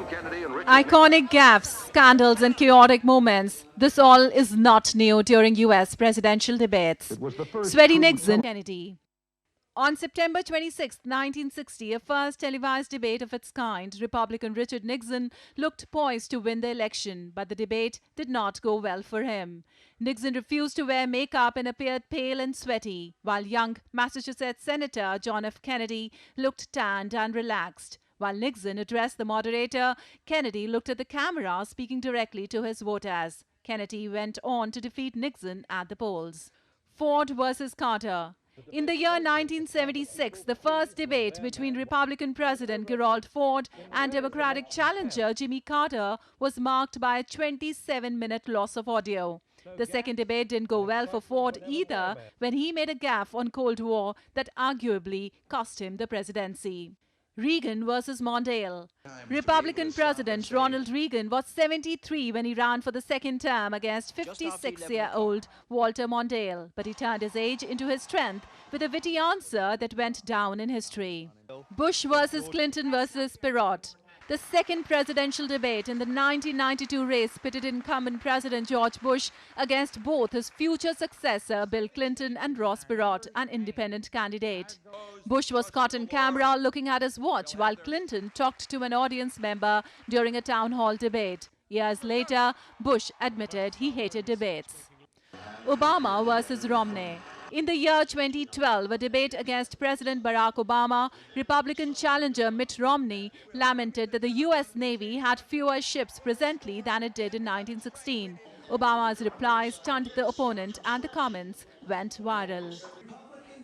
Kennedy and Richard Iconic gaffes, scandals and chaotic moments. This all is not new during US presidential debates. Sweaty Nixon, Kennedy. On September 26, 1960, a first televised debate of its kind, Republican Richard Nixon looked poised to win the election, but the debate did not go well for him. Nixon refused to wear makeup and appeared pale and sweaty, while young Massachusetts Senator John F. Kennedy looked tanned and relaxed. While Nixon addressed the moderator, Kennedy looked at the camera, speaking directly to his voters. Kennedy went on to defeat Nixon at the polls. Ford versus Carter. In the year 1976, the first debate between Republican President Gerald Ford and Democratic challenger Jimmy Carter was marked by a 27-minute loss of audio. The second debate didn't go well for Ford either, when he made a gaffe on Cold War that arguably cost him the presidency. Reagan versus Mondale. Republican President Ronald Reagan was 73 when he ran for the second term against 56-year-old Walter Mondale, but he turned his age into his strength with a witty answer that went down in history. Bush versus Clinton versus Perot. The second presidential debate in the 1992 race pitted incumbent President George Bush against both his future successor Bill Clinton and Ross Perot, an independent candidate. Bush was caught on camera looking at his watch while Clinton talked to an audience member during a town hall debate. Years later, Bush admitted he hated debates. Obama versus Romney. In the year 2012, a debate against President Barack Obama, Republican challenger Mitt Romney lamented that the U.S. Navy had fewer ships presently than it did in 1916. Obama's reply stunned the opponent and the comments went viral.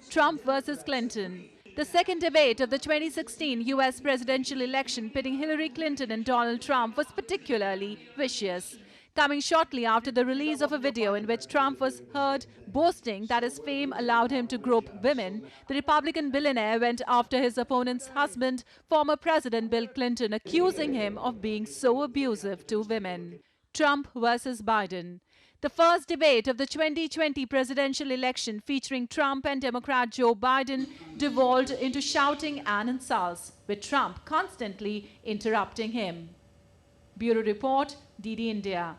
Trump versus Clinton. The second debate of the 2016 U.S. presidential election pitting Hillary Clinton and Donald Trump was particularly vicious, coming shortly after the release of a video in which Trump was heard boasting that his fame allowed him to grope women. The Republican billionaire went after his opponent's husband, former President Bill Clinton, accusing him of being so abusive to women. Trump versus Biden. The first debate of the 2020 presidential election featuring Trump and Democrat Joe Biden devolved into shouting and insults, with Trump constantly interrupting him. Bureau Report, DD India.